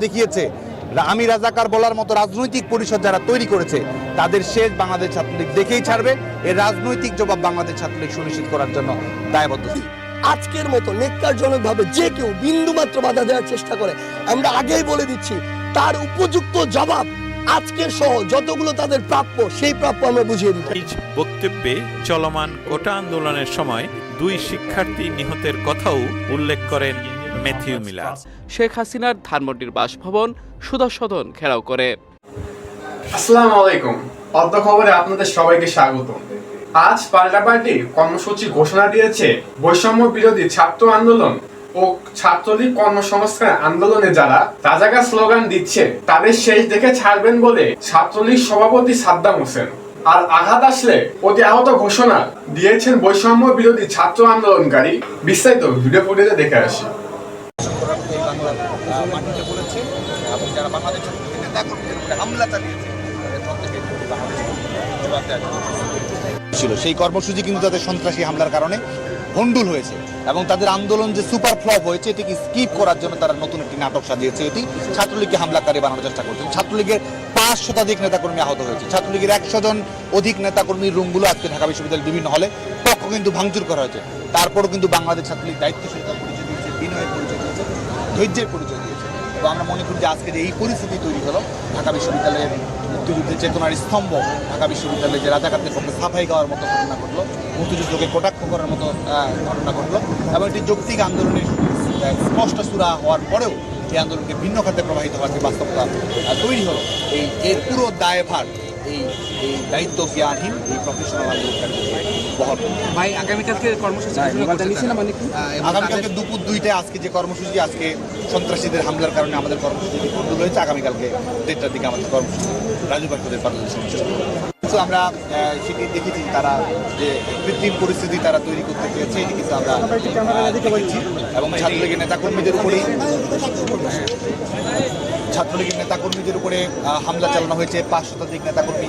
দেখিয়েছে আমি রাজাকার বলার মতো রাজনৈতিক পরিষদ যারা তৈরি করেছে তাদের শেষ বাংলাদেশ ছাত্রলীগ দেখেই ছাড়বে। এর রাজনৈতিক জবাব বাংলাদেশ ছাত্রলীগ সুনিশ্চিত করার জন্য দায়বদ্ধ। আজকের মতো নেককারজনকভাবে যে কেউ বিন্দুমাত্র বাধা দেওয়ার চেষ্টা করে, আমরা আগেই বলে দিচ্ছি তার উপযুক্ত জবাব আজকের সহ যতগুলো তাদের প্রাপ্য সেই প্রাপ্য আমরা বুঝিয়ে দিব। বক্তব্যে চলমান কোটা আন্দোলনের সময় 2 শিক্ষার্থী নিহতের কথাও উল্লেখ করেন ম্যাথিউ মিলার। শেখ হাসিনার ধানমন্ডির বাসভবন সুদর্শন ঘেরাও করে। আসসালামু আলাইকুম, অদ্য খবরে আপনাদের সবাইকে স্বাগত। আজ পাল্টাপাল্টি কর্মসূচি ঘোষণা দিয়েছে বৈষম্য বিরোধী ছাত্র আন্দোলন ও ছাত্রলীগ কর্মসংস্কার আন্দোলনে যারা রাজাকার স্লোগান দিচ্ছে তাদের শেষ দেখে ছাড়বেন বলে ছাত্রলীগ সভাপতি সাদ্দাম হোসেন। আর আঘাত আসলে অতি আহত ঘোষণা দিয়েছেন বৈষম্য বিরোধী ছাত্র আন্দোলনকারী। বিস্তারিত ভিডিও ফুটেজে দেখে আসি। সেই কর্মসূচি কিন্তু তাদের সন্ত্রাসী হামলার কারণে ভণ্ডুল হয়েছে এবং তাদের আন্দোলন যে সুপার ফ্লপ হয়েছে এটিকে স্কিপ করার জন্য তারা নতুন একটি নাটক সাজিয়েছে। এটি ছাত্রলীগকে হামলাকারী বানানোর চেষ্টা করছে। ছাত্রলীগের 5 শতাধিক নেতাকর্মী আহত হয়েছে। ছাত্রলীগের 100 জন অধিক নেতাকর্মীর রুমগুলো আজকে ঢাকা বিশ্ববিদ্যালয়ের বিভিন্ন হলে কক্ষ কিন্তু ভাঙচুর করা হয়েছে। তারপরও কিন্তু বাংলাদেশ ছাত্রলীগ দায়িত্বশীলতার পরিচয় দিয়েছে, বিনয়ের পরিচয় দিয়েছে, ধৈর্যের পরিচয় দিয়েছে। তো আমরা মনে করি যে আজকে যে এই পরিস্থিতি তৈরি হলো, ঢাকা বিশ্ববিদ্যালয়ের মুক্তিযুদ্ধের চেতনার স্তম্ভ ঢাকা বিশ্ববিদ্যালয়ে যে রাজাকারদের পক্ষে সাফাই গাওয়ার মতো ঘটনা ঘটলো, মুক্তিযুদ্ধকে কটাক্ষ করার মতো ঘটনা ঘটলো এবং একটি যৌক্তিক আন্দোলনের স্পষ্ট সুরা হওয়ার পরেও এই আন্দোলনকে ভিন্ন খাতে প্রবাহিত হওয়ার যে বাস্তবতা তৈরি হলো, এর পুরো দায়ভার এই দায়িত্ব জ্ঞানহীন এই প্রফেশনাল আন্দোলনকারীকে বহন করবে। ভাই আগামীকালকে কর্মসূচি আগামীকালকে দুপুর 2টায় আজকে যে কর্মসূচি, আজকে সন্ত্রাসীদের হামলার কারণে আমাদের কর্মসূচি বন্ধ হয়েছে। আগামীকালকে 1:30টার দিকে আমাদের কর্মসূচি রাজু ভাস্করের পাঠানোর সমস্যা। আমরা সেটি দেখেছি তারা যে কৃত্রিম পরিস্থিতি তারা তৈরি করতে চেয়েছে, এটি কিন্তু আমরা দেখেছি এবং ছাত্রলীগের নেতাকর্মীদের উপরে হামলা চালানো হয়েছে। 5 শতাধিক নেতাকর্মী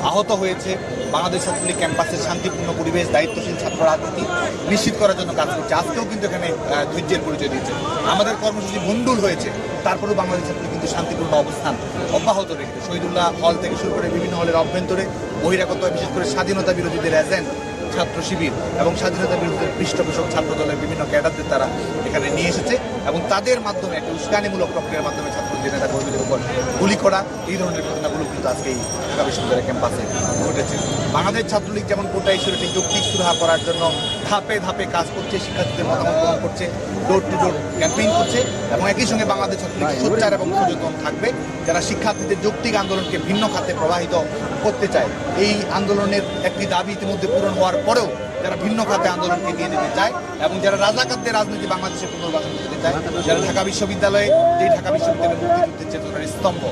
আহত হয়েছে। বাংলাদেশ ছাত্রলীগ ক্যাম্পাসের শান্তিপূর্ণ পরিবেশ, দায়িত্বশীল ছাত্র রাজনীতি নিশ্চিত করার জন্য কাজ করছে। আজকেও কিন্তু এখানে ধৈর্যের পরিচয় দিয়েছে। আমাদের কর্মসূচি ভণ্ডুল হয়েছে, তারপরেও বাংলাদেশ ছাত্রলীগ কিন্তু শান্তিপূর্ণ অবস্থান অব্যাহত রেখেছে। শহীদুল্লাহ হল থেকে শুরু করে বিভিন্ন হলের অভ্যন্তরে বহিরাগত, বিশেষ করে স্বাধীনতা বিরোধীদের এজেন্ট ছাত্র শিবির এবং স্বাধীনতা বিরোধীদের পৃষ্ঠপোষক ছাত্র দলের বিভিন্ন ক্যাডারদের তারা এখানে নিয়ে এসেছে এবং তাদের মাধ্যমে একটা উস্কানিমূলক প্রক্রিয়ার মাধ্যমে ছাত্রদের নেতা কর্মীদের উপর গুলি করা, এই ধরনের ঘটনাগুলো কিন্তু আজকে এই ঢাকা বিশ্ববিদ্যালয় ক্যাম্পাসে ঘটেছে। বাংলাদেশ ছাত্রলীগ যেমন কোটা ইস্যুটি যৌক্তিক সুরাহা করার জন্য ধাপে ধাপে কাজ করছে, শিক্ষার্থীদের মতামত গ্রহণ করছে, ডোর টু ডোর ক্যাম্পেইন করছে এবং একই সঙ্গে বাংলাদেশ ছাত্রলীগ সোচ্চার এবং সচেতন থাকবে যারা শিক্ষার্থীদের যৌক্তিক আন্দোলনকে ভিন্ন খাতে প্রবাহিত করতে চায়। এই আন্দোলনের একটি দাবি ইতিমধ্যে পূরণ হওয়ার পরেও যারা ভিন্ন খাতে আন্দোলনকে নিয়ে যেতে চায় এবং যারা রাজাকারদের রাজনীতি বাংলাদেশে পুনর্বাসন করতে চায়, যারা ঢাকা বিশ্ববিদ্যালয়ে, যেই ঢাকা বিশ্ববিদ্যালয়ের মুক্তিযুদ্ধের চেতনার স্তম্ভ,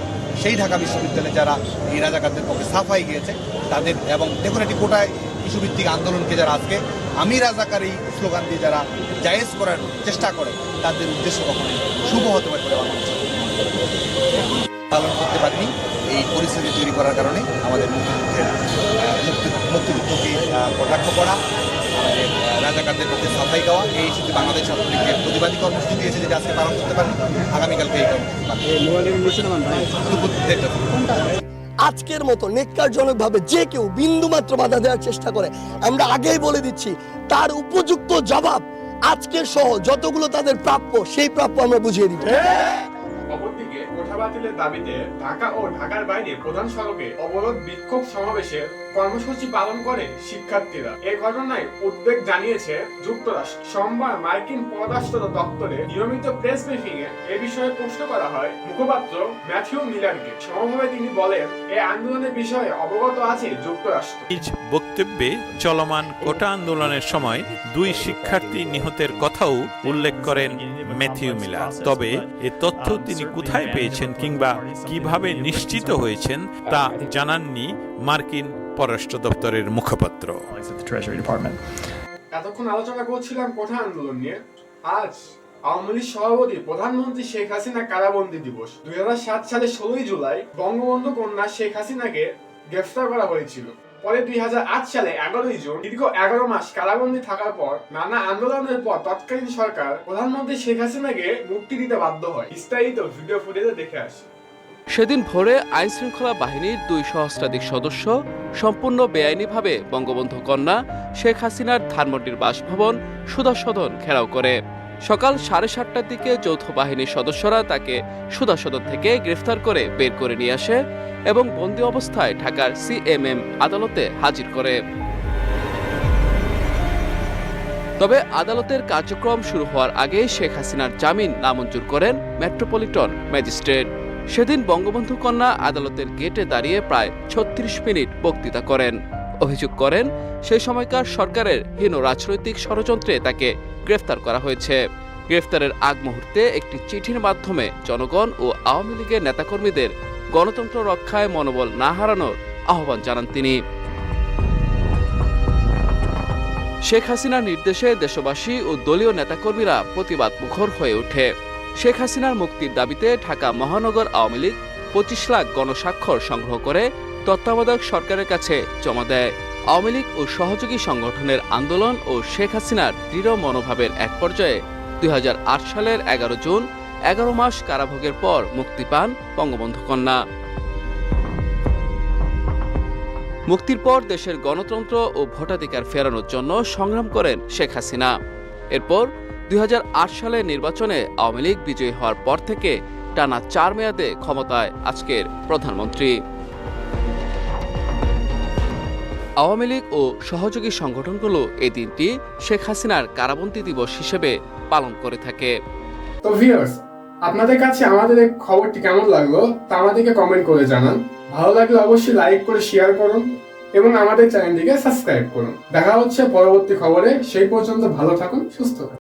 সেই ঢাকা বিশ্ববিদ্যালয়ে যারা এই রাজাকারদের পক্ষে সাফাই গিয়েছে তাদের এবং দেখুন একটি কোটা ইস্যুভিত্তিক আন্দোলনকে যারা আজকে আমি রাজাকার এই স্লোগান দিয়ে যারা জায়েজ করার চেষ্টা করে তাদের উদ্দেশ্য কখনোই শুভ হতে পারে বলে বাংলাদেশ পালন করতে পারেনি। এই পরিস্থিতি তৈরি করার কারণে আমাদের মুক্তিযুদ্ধকে কটাক্ষ করা, আমাদের রাজাকারদের পক্ষে সাফাই গাওয়া, এই ইস্যুতে বাংলাদেশ ছাত্রলীগের প্রতিবাদী কর্মসূচি দিয়েছে যেটা আজকে পালন করতে পারেন। আগামীকালকে এই কর্মসূচি আজকের মতো নেককারজনকভাবে যে কেউ বিন্দুমাত্র বাধা দেওয়ার চেষ্টা করে, আমরা আগেই বলে দিচ্ছি তার উপযুক্ত জবাব আজকের সহ যতগুলো তাদের প্রাপ্য সেই প্রাপ্য আমরা বুঝিয়ে দিব। অপরদিকে কোটা বাতিলের দাবিতে ঢাকা ও ঢাকার বাইরে প্রধান সড়কে অবরোধ, বিক্ষোভ সমাবেশের কর্মসূচি পালন করে শিক্ষার্থীরা। এই ঘটনায় উদ্বেগ জানিয়েছে যুক্তরাষ্ট্র। সোমবার মার্কিন পররাষ্ট্র দপ্তরে নিয়মিত প্রেস ব্রিফিং এ এ বিষয়ে প্রশ্ন করা হয় মুখপাত্র ম্যাথিউ মিলারকে। সমভাবে তিনি বলেন, এই আন্দোলনের বিষয়ে অবগত আছে যুক্তরাষ্ট্র। বক্তব্যে চলমান কোটা আন্দোলনের সময় 2 শিক্ষার্থী নিহতের কথাও উল্লেখ করেন ম্যাথিউ মিলার। তবে এ তথ্য তিনি কোথায় পেয়েছেন কিংবা কিভাবে নিশ্চিত হয়েছেন তা জানাননি মার্কিন পররাষ্ট্র দপ্তরের মুখপাত্র। এতক্ষণ আলোচনা করছিলাম কোটা আন্দোলন নিয়ে। আজ আওয়ামী লীগ সভাপতি প্রধানমন্ত্রী শেখ হাসিনা কারাবন্দী দিবস। 2007 সালের 16 জুলাই বঙ্গবন্ধু কন্যা শেখ হাসিনাকে গ্রেফতার করা হয়েছিল। পরে 2008 সালে 11ই জুন দীর্ঘ 11 মাস কারাবন্দী থাকার পর নানা আন্দোলনের পর তৎকালীন সরকার প্রধানমন্ত্রী শেখ হাসিনাকে মুক্তি দিতে বাধ্য হয়। বিস্তারিত ভিডিও ফুটেজে দেখে আসি। সেদিন ভোরে আইন শৃঙ্খলা বাহিনীর 2 সহস্রাধিক সদস্য সম্পূর্ণ বেআইনিভাবে বঙ্গবন্ধু কন্যা শেখ হাসিনার ধানমন্ডির বাসভবন সুধা সদন ঘেরাও করে। সকাল 7:30টার দিকে যৌথ বাহিনীর সদস্যরা তাকে সুধা সদন থেকে গ্রেফতার করে বের করে নিয়ে আসে এবং বন্দী অবস্থায় ঢাকার সিএমএম আদালতে হাজির করে। তবে আদালতের কার্যক্রম শুরু হওয়ার আগে শেখ হাসিনার জামিন নামঞ্জুর করেন মেট্রোপলিটন ম্যাজিস্ট্রেট। সেদিন বঙ্গবন্ধু কন্যা আদালতের গেটে দাঁড়িয়ে প্রায় 36 মিনিট বক্তৃতা করেন। অভিযোগ করেন সেই সময়কার সরকারের হীন রাজনৈতিক ষড়যন্ত্রে তাকে গ্রেফতার করা হয়েছে। গ্রেফতারের আগ মুহূর্তে একটি চিঠির মাধ্যমে জনগণ ও আওয়ামী লীগের নেতাকর্মীদের গণতন্ত্র রক্ষায় মনোবল না হারানোর আহ্বান জানান তিনি। শেখ হাসিনার নির্দেশে দেশবাসী ও দলীয় নেতাকর্মীরা প্রতিবাদ মুখর হয়ে ওঠে। শেখ হাসিনার মুক্তির দাবিতে ঢাকা মহানগর আওয়ামী লীগ 25 লাখ গণস্বাক্ষর সংগ্রহ করে তত্ত্বাবধায়ক সরকারের কাছে জমা দেয়। আওয়ামী লীগ ও সহযোগী সংগঠনের আন্দোলন ও শেখ হাসিনার দৃঢ় মনোভাবের এক পর্যায়ে 2008 সালের 11 জুন 11 মাস কারাভোগের পর মুক্তি পান বঙ্গবন্ধু কন্যা। মুক্তির পর দেশের গণতন্ত্র ও ভোটাধিকার ফেরানোর জন্য সংগ্রাম করেন শেখ হাসিনা। এরপর 2008 সালের নির্বাচনে আওয়ামী লীগ বিজয়ী হওয়ার পর থেকে টানা 4 মেয়াদে ক্ষমতায় আজকের প্রধানমন্ত্রী। আওয়ামী লীগ ও সহযোগী সংগঠনগুলো এই দিনটি শেখ হাসিনার কারাবন্দী দিবস হিসেবে পালন করে থাকে। তো ভিউয়ার্স, আপনাদের কাছে আমাদের এই খবরটি কেমন লাগলো তা আমাদেরকে কমেন্ট করে জানান। ভালো লাগলে অবশ্যই লাইক করে শেয়ার করুন এবং আমাদের চ্যানেলটিকে সাবস্ক্রাইব করুন। দেখা হচ্ছে পরবর্তী খবরে। সেই পর্যন্ত ভালো থাকুন, সুস্থ থাকুন।